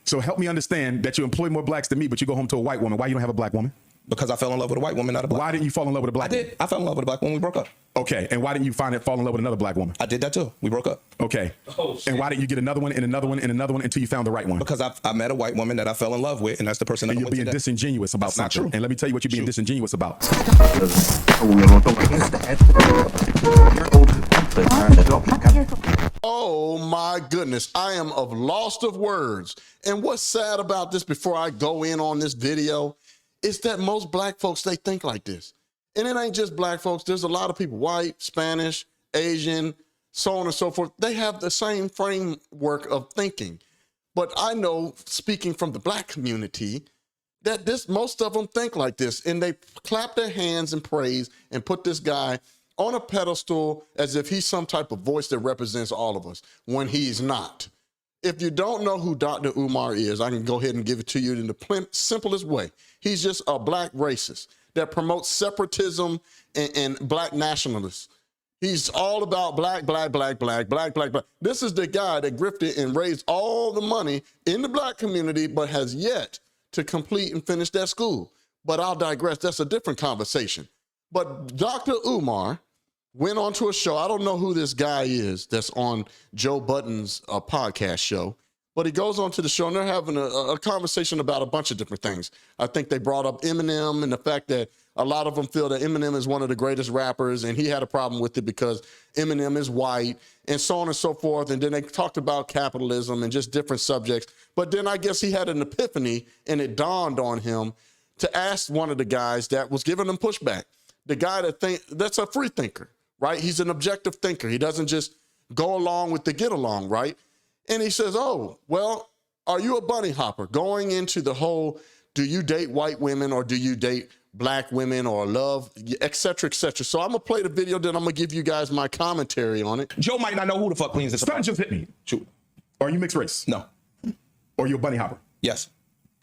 So help me understand that you employ more blacks than me, but you go home to a white woman. Why you don't have a black woman? Because I fell in love with a white woman, not a black. Why didn't you fall in love with a black woman? I did. I fell in love with a black woman. We broke up. Okay. And why didn't you fall in love with another black woman? I did that too. We broke up. Okay. Oh, and why didn't you get another one and another one and another one until you found the right one? Because I met a white woman that I fell in love with, and that's the person that and you're being disingenuous about something. Not true. And let me tell you what you're being disingenuous about. Oh my goodness, I am lost of words. And what's sad about this before I go in on this video is that most black folks, they think like this. And it ain't just black folks. There's a lot of people, white, Spanish, Asian, so on and so forth. They have the same framework of thinking. But I know, speaking from the black community, that most of them think like this, and they clap their hands and praise and put this guy on a pedestal as if he's some type of voice that represents all of us, when he's not. If you don't know who Dr. Umar is, I can go ahead and give it to you in the simplest way. He's just a black racist that promotes separatism and black nationalists. He's all about black. This is the guy that grifted and raised all the money in the black community, but has yet to complete and finish that school. But I'll digress. That's a different conversation. But Dr. Umar went on to a show. I don't know who this guy is that's on Joe Budden's podcast show, but he goes on to the show and they're having a conversation about a bunch of different things. I think they brought up Eminem and the fact that a lot of them feel that Eminem is one of the greatest rappers, and he had a problem with it because Eminem is white, and so on and so forth. And then they talked about capitalism and just different subjects. But then I guess he had an epiphany, and it dawned on him to ask one of the guys that was giving him pushback, the guy that's a free thinker, right? He's an objective thinker. He doesn't just go along with the get along, right? And he says, oh, well, are you a bunny hopper? Going into the whole, do you date white women or do you date black women or love, et cetera, et cetera. So I'm going to play the video, then I'm going to give you guys my commentary on it. Joe might not know who the fuck cleans this. Something just hit me. Shoot. Are you mixed race? No. Or are you a bunny hopper? Yes.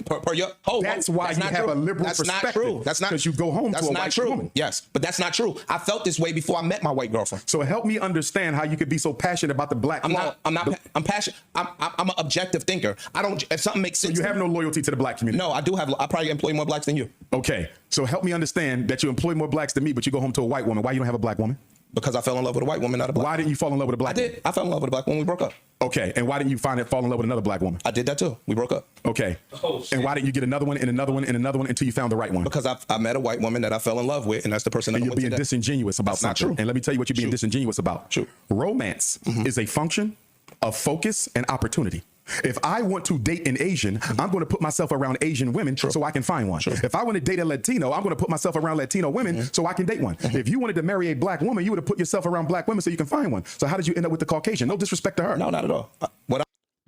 That's why you have a liberal perspective. That's not true. That's not because you go home to a white woman. Yes, but that's not true. I felt this way before I met my white girlfriend. So help me understand how you could be so passionate about the black. I'm passionate. I'm an objective thinker. I don't. If something makes sense. So you have no loyalty to the black community. No, I do have. I probably employ more blacks than you. Okay, so help me understand that you employ more blacks than me, but you go home to a white woman. Why you don't have a black woman? Because I fell in love with a white woman, not a black. Why didn't you fall in love with a black woman? I did. I fell in love with a black woman. We broke up. Okay, and why didn't you fall in love with another black woman? I did that too. We broke up. Okay. Oh, and why didn't you get another one and another one and another one until you found the right one? Because I met a white woman that I fell in love with, and that's the person that you're being disingenuous about. That's something. Not true. And let me tell you what you're being disingenuous about. True. Romance is a function of focus and opportunity. If I want to date an Asian, I'm going to put myself around Asian women so I can find one. If I want to date a Latino, I'm going to put myself around Latino women so I can date one. If you wanted to marry a black woman, you would have put yourself around black women so you can find one. So how did you end up with the Caucasian? No disrespect to her. No, not at all.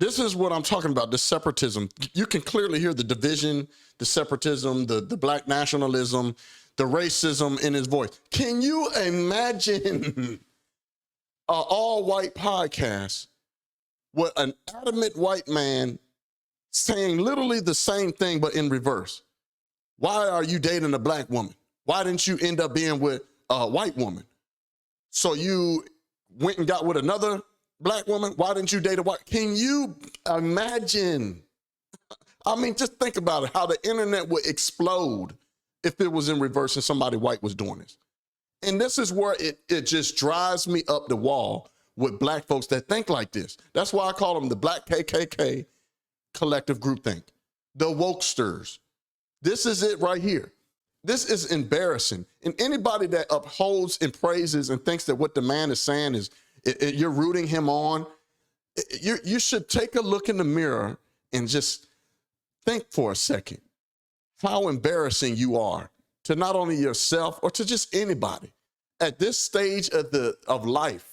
This is what I'm talking about, the separatism. You can clearly hear the division, the separatism, the black nationalism, the racism in his voice. Can you imagine an all-white podcast with an adamant white man saying literally the same thing, but in reverse? Why are you dating a black woman? Why didn't you end up being with a white woman? So you went and got with another black woman? Why didn't you date a white? Can you imagine? I mean, just think about it, how the internet would explode if it was in reverse and somebody white was doing this. And this is where it just drives me up the wall with black folks that think like this. That's why I call them the black KKK collective groupthink, the wokesters. This is it right here. This is embarrassing. And anybody that upholds and praises and thinks that what the man is saying is you're rooting him on, you should take a look in the mirror and just think for a second how embarrassing you are to not only yourself or to just anybody at this stage of life,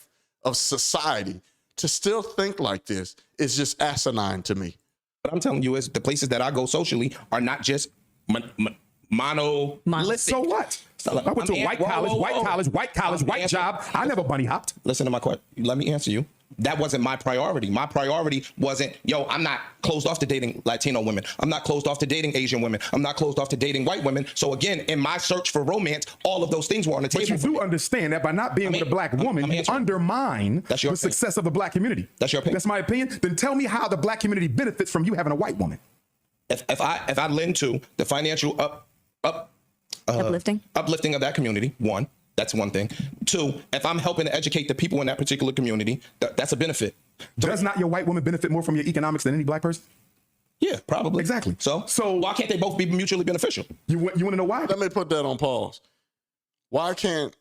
of society. To still think like this is just asinine to me. What I'm telling you is the places that I go socially are not just monolithic. So what? I went to white college, white job. I never bunny hopped. Listen to my question. Let me answer you. that wasn't my priority. My priority wasn't, yo, I'm not closed off to dating Latino women. I'm not closed off to dating Asian women. I'm not closed off to dating white women. So again, in my search for romance, all of those things were on the table. But you do understand that by not being with a black woman, you undermine the success of the black community. That's your opinion. That's my opinion. Then tell me how the black community benefits from you having a white woman. If I lend to the financial uplifting of that community, one, that's one thing. Two, if I'm helping to educate the people in that particular community, that's a benefit. Does not your white woman benefit more from your economics than any black person? Yeah, probably. Exactly. So why can't they both be mutually beneficial? You want to know why? Let me put that on pause. Why can't?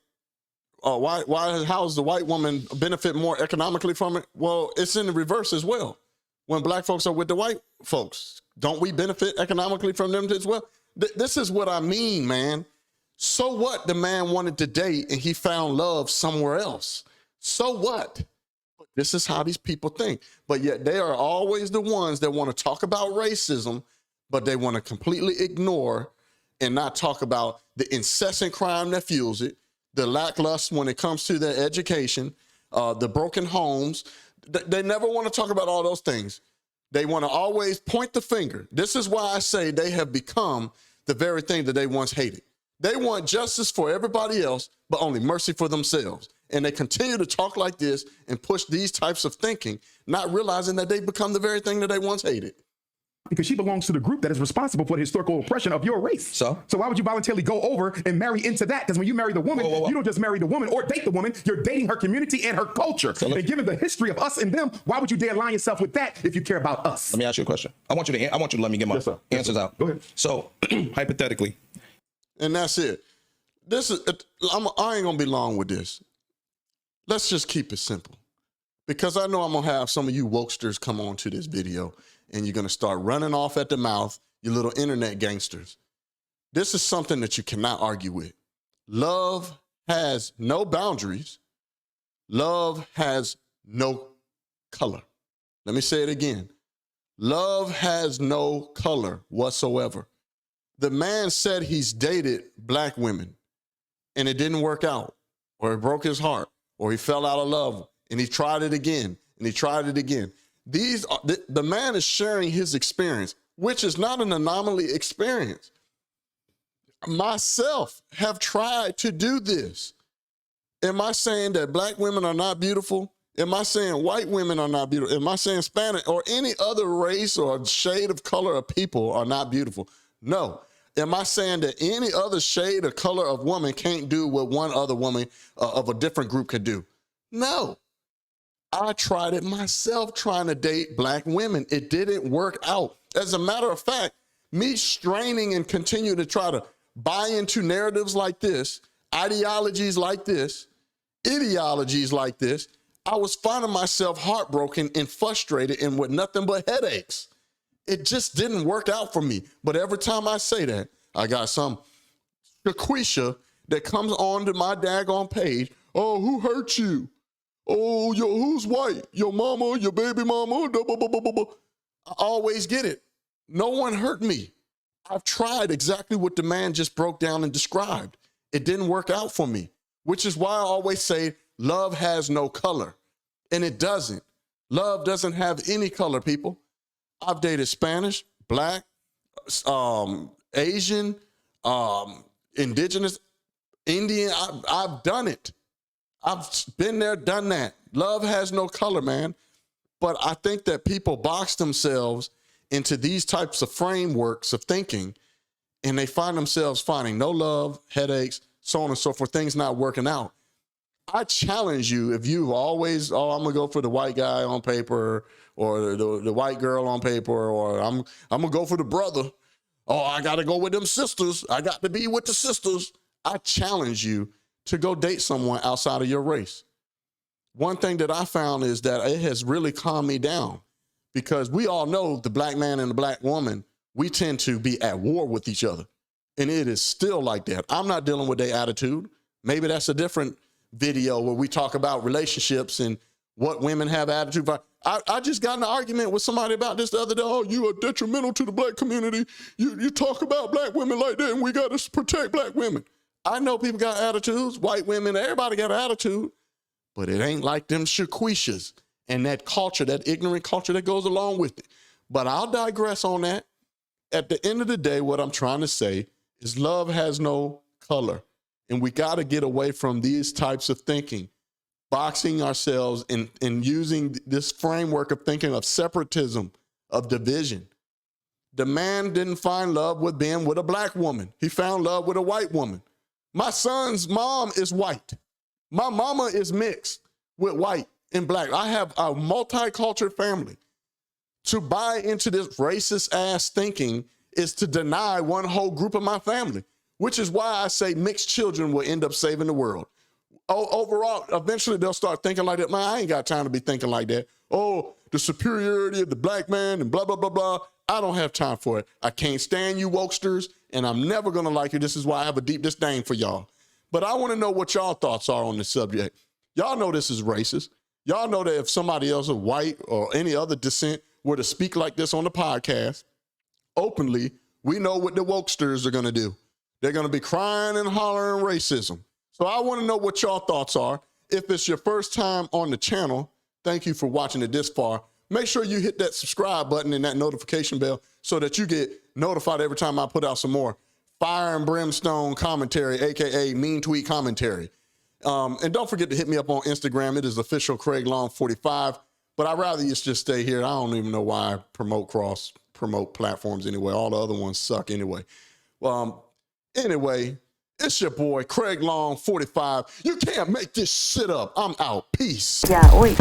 Why? How does the white woman benefit more economically from it? Well, it's in the reverse as well. When black folks are with the white folks, don't we benefit economically from them as well? This is what I mean, man. So what? The man wanted to date and he found love somewhere else. So what? This is how these people think. But yet they are always the ones that want to talk about racism, but they want to completely ignore and not talk about the incessant crime that fuels it, the lackluster when it comes to their education, the broken homes. They never want to talk about all those things. They want to always point the finger. This is why I say they have become the very thing that they once hated. They want justice for everybody else, but only mercy for themselves. And they continue to talk like this and push these types of thinking, not realizing that they've become the very thing that they once hated. Because she belongs to the group that is responsible for the historical oppression of your race. So why would you voluntarily go over and marry into that? Because when you marry the woman, you don't just marry the woman or date the woman. You're dating her community and her culture. And given the history of us and them, why would you dare align yourself with that if you care about us? Let me ask you a question. I want you to let me get my answers out. Go ahead. So hypothetically. And that's it. I ain't gonna be long with this. Let's just keep it simple. Because I know I'm gonna have some of you wokesters come on to this video and you're gonna start running off at the mouth, you little internet gangsters. This is something that you cannot argue with. Love has no boundaries. Love has no color. Let me say it again. Love has no color whatsoever. The man said he's dated black women and it didn't work out, or it broke his heart, or he fell out of love and he tried it again and he tried it again. The man is sharing his experience, which is not an anomaly experience. Myself have tried to do this. Am I saying that black women are not beautiful? Am I saying white women are not beautiful? Am I saying Spanish or any other race or shade of color of people are not beautiful? No. Am I saying that any other shade or color of woman can't do what one other woman of a different group could do? No. I tried it myself trying to date black women. It didn't work out. As a matter of fact, me straining and continue to try to buy into narratives like this, ideologies like this, ideologies like this, I was finding myself heartbroken and frustrated and with nothing but headaches. It just didn't work out for me. But every time I say that, I got some Shaquisha that comes on to my daggone page. Oh, who hurt you? Oh, who's white? Your mama, your baby mama? I always get it. No one hurt me. I've tried exactly what the man just broke down and described. It didn't work out for me, which is why I always say love has no color. And it doesn't. Love doesn't have any color, people. I've dated Spanish, black, Asian, indigenous, Indian. I've done it. I've been there, done that. Love has no color, man. But I think that people box themselves into these types of frameworks of thinking, and they find themselves finding no love, headaches, so on and so forth, things not working out. I challenge you, if you've always, I'm going to go for the white guy on paper or the white girl on paper, or I'm going to go for the brother. Oh, I got to go with them sisters. I got to be with the sisters. I challenge you to go date someone outside of your race. One thing that I found is that it has really calmed me down, because we all know the black man and the black woman, we tend to be at war with each other. And it is still like that. I'm not dealing with their attitude. Maybe that's a different video where we talk about relationships and what women have attitude for. I just got in an argument with somebody about this the other day. Oh, you are detrimental to the black community. You talk about black women like that, and we got to protect black women. I know people got attitudes, white women, everybody got an attitude, but it ain't like them Shaquishas and that culture, that ignorant culture that goes along with it. But I'll digress on that. At the end of the day, what I'm trying to say is love has no color. And we got to get away from these types of thinking, boxing ourselves and using this framework of thinking of separatism, of division. The man didn't find love with being with a black woman. He found love with a white woman. My son's mom is white. My mama is mixed with white and black. I have a multicultural family. To buy into this racist ass thinking is to deny one whole group of my family, which is why I say mixed children will end up saving the world. Overall, eventually they'll start thinking like that. Man, I ain't got time to be thinking like that. Oh, the superiority of the black man and blah, blah, blah, blah. I don't have time for it. I can't stand you wokesters, and I'm never going to like you. This is why I have a deep disdain for y'all. But I want to know what y'all thoughts are on this subject. Y'all know this is racist. Y'all know that if somebody else of white or any other descent were to speak like this on the podcast openly, we know what the wokesters are going to do. They're going to be crying and hollering racism. So I want to know what y'all thoughts are. If it's your first time on the channel, thank you for watching it this far. Make sure you hit that subscribe button and that notification bell so that you get notified every time I put out some more fire and brimstone commentary, AKA mean tweet commentary. And don't forget to hit me up on Instagram. It is official Craig Long 45. But I'd rather you just stay here. I don't even know why I promote platforms anyway. All the other ones suck anyway. Anyway, it's your boy Craig Long 45. You can't make this shit up. I'm out. Peace. Yeah, oi.